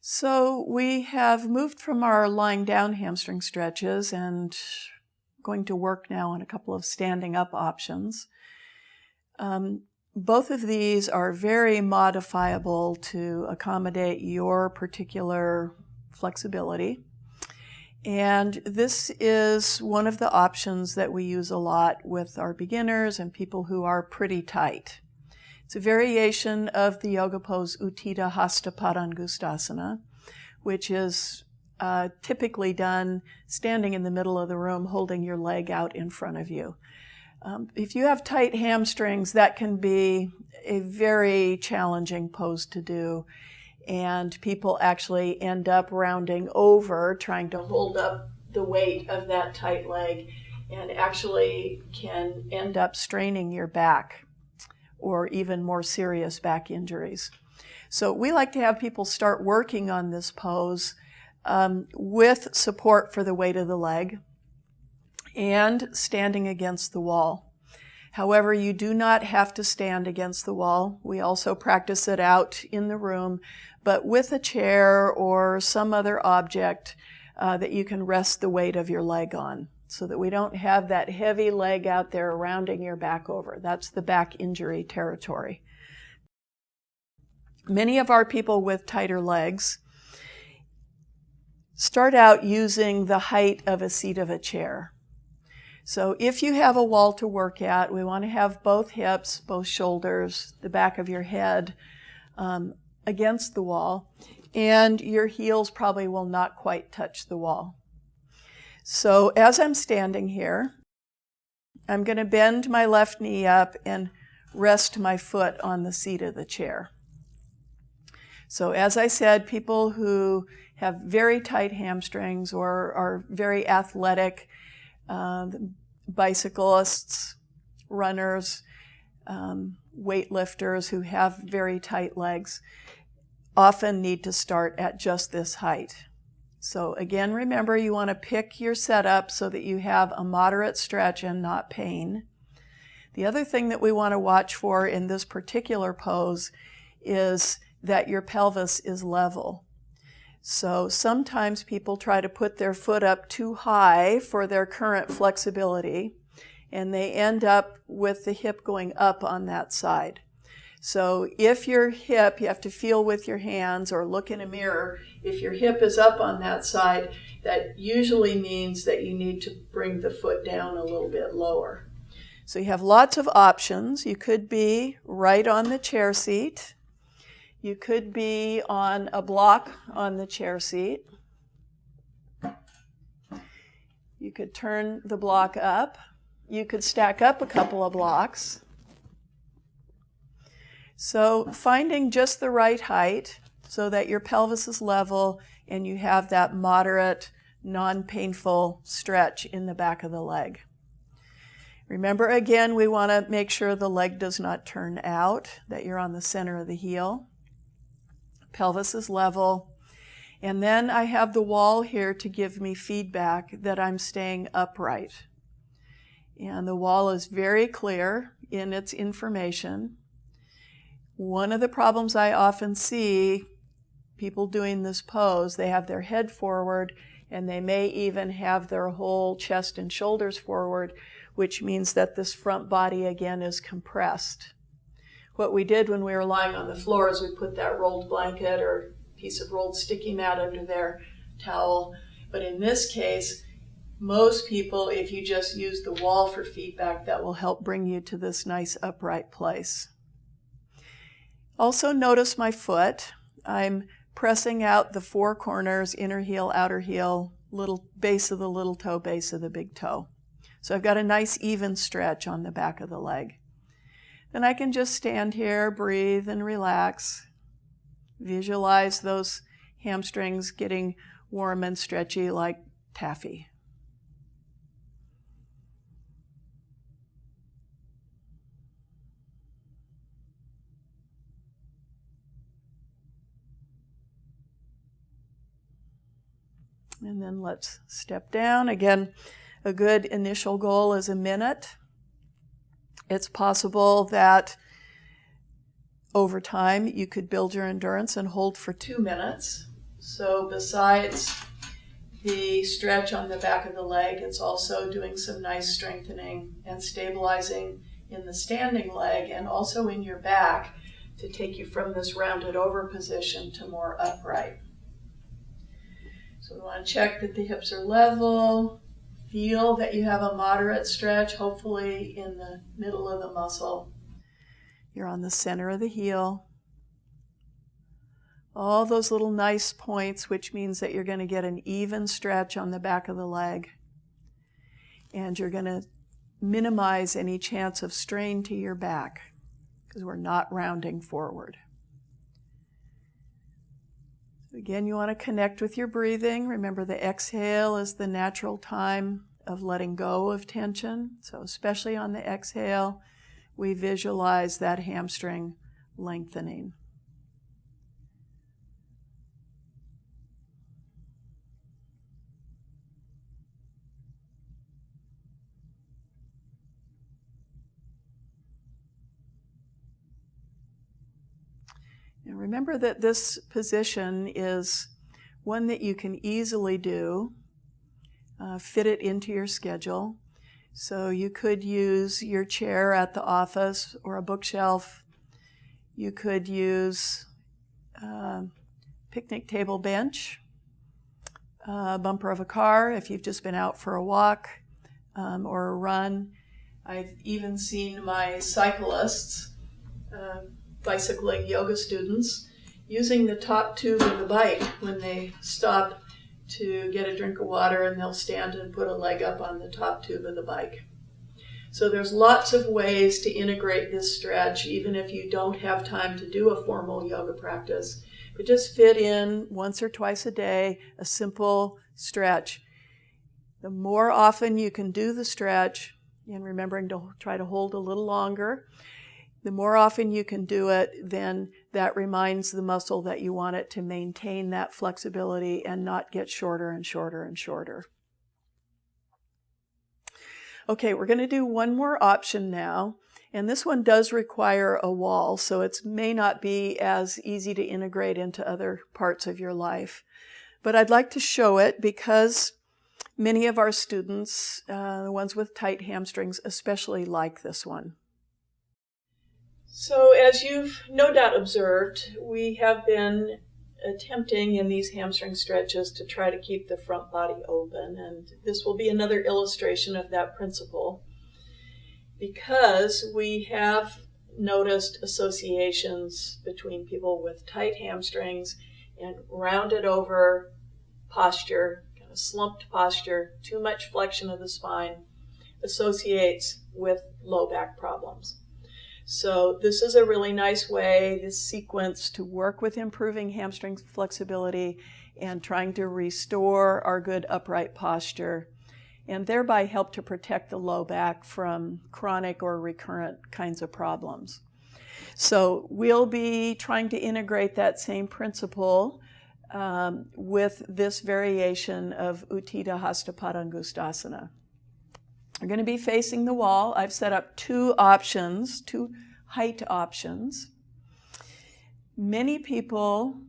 So we have moved from our lying down hamstring stretches and going to work now on a couple of standing up options. Both of these are very modifiable to accommodate your particular flexibility. And this is one of the options that we use a lot with our beginners and people who are pretty tight. It's a variation of the yoga pose Utthita Hasta Padangusthasana, which is typically done standing in the middle of the room, holding your leg out in front of you. If you have tight hamstrings, that can be a very challenging pose to do, and people actually end up rounding over, trying to hold up the weight of that tight leg, and actually can end up straining your back, or even more serious back injuries. So we like to have people start working on this pose with support for the weight of the leg and standing against the wall. However, you do not have to stand against the wall. We also practice it out in the room, but with a chair or some other object that you can rest the weight of your leg on, so that we don't have that heavy leg out there rounding your back over. That's the back injury territory. Many of our people with tighter legs start out using the height of a seat of a chair. So if you have a wall to work at, we want to have both hips, both shoulders, the back of your head against the wall, and your heels probably will not quite touch the wall. So as I'm standing here, I'm going to bend my left knee up and rest my foot on the seat of the chair. So as I said, people who have very tight hamstrings or are very athletic, bicyclists, runners, weightlifters who have very tight legs, often need to start at just this height. So again, remember, you want to pick your setup so that you have a moderate stretch and not pain. The other thing that we want to watch for in this particular pose is that your pelvis is level. So sometimes people try to put their foot up too high for their current flexibility, and they end up with the hip going up on that side. So if your hip, you have to feel with your hands or look in a mirror, if your hip is up on that side, that usually means that you need to bring the foot down a little bit lower. So you have lots of options. You could be right on the chair seat. You could be on a block on the chair seat. You could turn the block up. You could stack up a couple of blocks. So finding just the right height so that your pelvis is level and you have that moderate, non-painful stretch in the back of the leg. Remember, again, we want to make sure the leg does not turn out, that you're on the center of the heel. Pelvis is level. And then I have the wall here to give me feedback that I'm staying upright. And the wall is very clear in its information. One of the problems I often see people doing this pose, they have their head forward and they may even have their whole chest and shoulders forward, which means that this front body again is compressed. What we did when we were lying on the floor is we put that rolled blanket or piece of rolled sticky mat under their towel. But in this case, most people, if you just use the wall for feedback, that will help bring you to this nice upright place. Also notice my foot. I'm pressing out the four corners, inner heel, outer heel, little base of the little toe, base of the big toe. So I've got a nice even stretch on the back of the leg. Then I can just stand here, breathe and relax. Visualize those hamstrings getting warm and stretchy like taffy. And then let's step down. Again, a good initial goal is a minute. It's possible that over time you could build your endurance and hold for 2 minutes. So besides the stretch on the back of the leg, it's also doing some nice strengthening and stabilizing in the standing leg and also in your back to take you from this rounded over position to more upright. So we want to check that the hips are level. Feel that you have a moderate stretch, hopefully in the middle of the muscle. You're on the center of the heel. All those little nice points, which means that you're going to get an even stretch on the back of the leg. And you're going to minimize any chance of strain to your back because we're not rounding forward. Again, you want to connect with your breathing. Remember, the exhale is the natural time of letting go of tension. So especially on the exhale, we visualize that hamstring lengthening. And remember that this position is one that you can easily do, fit it into your schedule. So you could use your chair at the office or a bookshelf. You could use a picnic table bench, a bumper of a car if you've just been out for a walk or a run. I've even seen my cyclists, bicycling yoga students, using the top tube of the bike when they stop to get a drink of water, and they'll stand and put a leg up on the top tube of the bike. So there's lots of ways to integrate this stretch, even if you don't have time to do a formal yoga practice. But just fit in once or twice a day a simple stretch. The more often you can do the stretch, and remembering to try to hold a little longer, the more often you can do it, then that reminds the muscle that you want it to maintain that flexibility and not get shorter and shorter and shorter. Okay, we're going to do one more option now, and this one does require a wall, so it may not be as easy to integrate into other parts of your life. But I'd like to show it because many of our students, the ones with tight hamstrings, especially like this one. So as you've no doubt observed, we have been attempting in these hamstring stretches to try to keep the front body open, and this will be another illustration of that principle because we have noticed associations between people with tight hamstrings and rounded over posture, kind of slumped posture, too much flexion of the spine associates with low back problems. So this is a really nice way, this sequence, to work with improving hamstring flexibility and trying to restore our good upright posture and thereby help to protect the low back from chronic or recurrent kinds of problems. So we'll be trying to integrate that same principle with this variation of Utthita Hasta Padangusthasana. We're going to be facing the wall. I've set up two options, two height options. Many people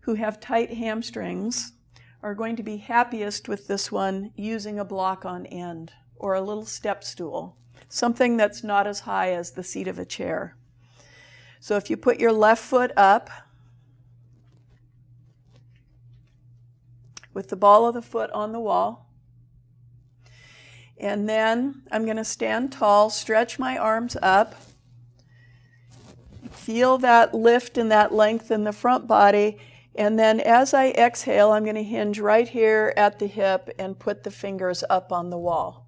who have tight hamstrings are going to be happiest with this one using a block on end or a little step stool, something that's not as high as the seat of a chair. So if you put your left foot up with the ball of the foot on the wall, and then I'm going to stand tall, stretch my arms up, feel that lift and that length in the front body, and then as I exhale, I'm going to hinge right here at the hip and put the fingers up on the wall.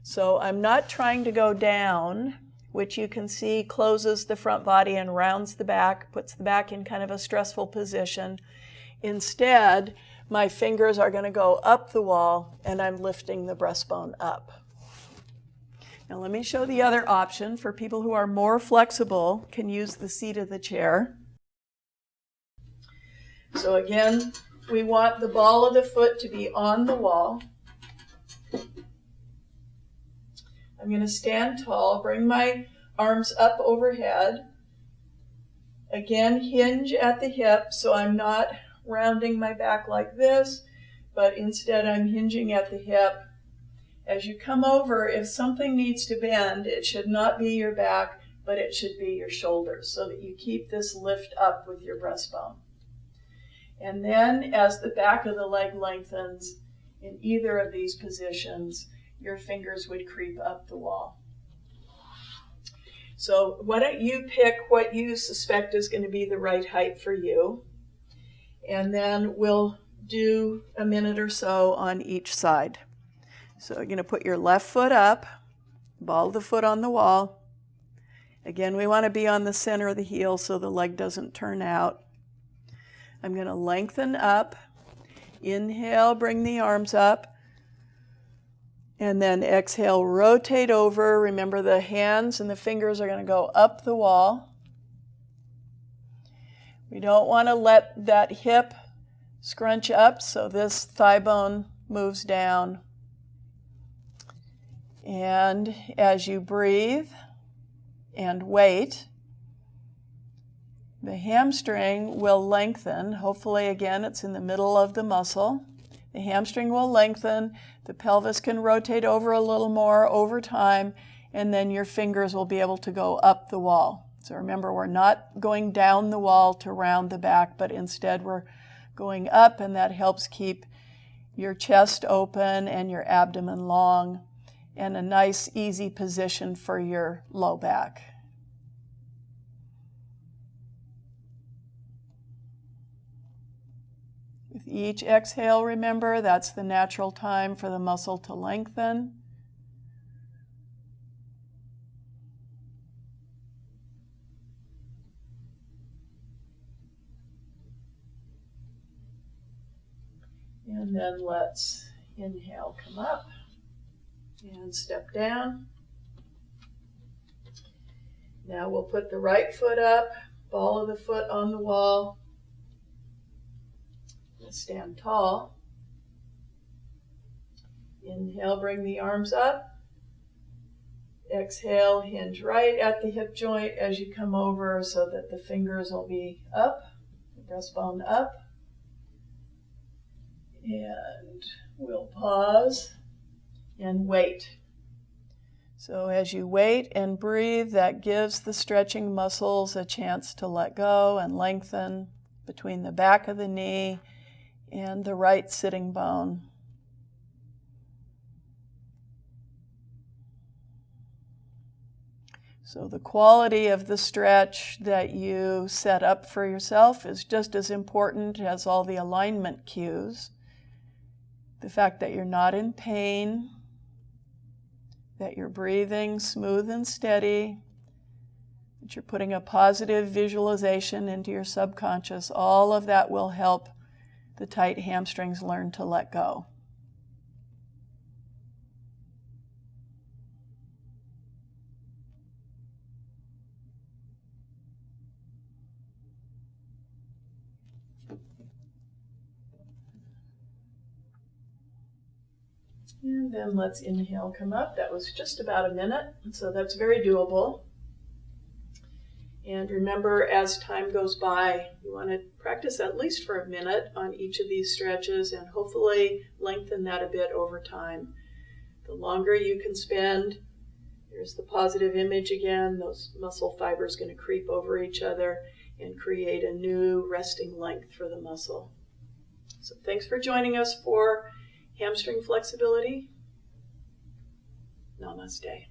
So I'm not trying to go down, which you can see closes the front body and rounds the back, puts the back in kind of a stressful position. Instead, my fingers are going to go up the wall, and I'm lifting the breastbone up. Now let me show the other option for people who are more flexible, can use the seat of the chair. So again, we want the ball of the foot to be on the wall. I'm going to stand tall, bring my arms up overhead. Again, hinge at the hip so I'm not rounding my back like this, but instead I'm hinging at the hip. As you come over, if something needs to bend, it should not be your back, but it should be your shoulders, so that you keep this lift up with your breastbone. And then as the back of the leg lengthens in either of these positions, your fingers would creep up the wall. So why don't you pick what you suspect is going to be the right height for you, and then we'll do a minute or so on each side. So you're going to put your left foot up, ball of the foot on the wall. Again, we want to be on the center of the heel so the leg doesn't turn out. I'm going to lengthen up. Inhale, bring the arms up. And then exhale, rotate over. Remember, the hands and the fingers are going to go up the wall. We don't want to let that hip scrunch up, so this thigh bone moves down. And as you breathe and wait, the hamstring will lengthen. Hopefully, again, it's in the middle of the muscle. The hamstring will lengthen. The pelvis can rotate over a little more over time, and then your fingers will be able to go up the wall. So remember, we're not going down the wall to round the back, but instead we're going up, and that helps keep your chest open and your abdomen long, and a nice, easy position for your low back. With each exhale, remember, that's the natural time for the muscle to lengthen. And then let's inhale, come up, and step down. Now we'll put the right foot up, ball of the foot on the wall. Stand tall. Inhale, bring the arms up. Exhale, hinge right at the hip joint as you come over so that the fingers will be up, the breastbone up. And we'll pause and wait. So as you wait and breathe, that gives the stretching muscles a chance to let go and lengthen between the back of the knee and the right sitting bone. So the quality of the stretch that you set up for yourself is just as important as all the alignment cues. The fact that you're not in pain, that you're breathing smooth and steady, that you're putting a positive visualization into your subconscious, all of that will help the tight hamstrings learn to let go. And then let's inhale, come up. That was just about a minute, so that's very doable. And remember, as time goes by, you want to practice at least for a minute on each of these stretches and hopefully lengthen that a bit over time. The longer you can spend, here's the positive image again, those muscle fibers going to creep over each other and create a new resting length for the muscle. So thanks for joining us for hamstring flexibility. Namaste.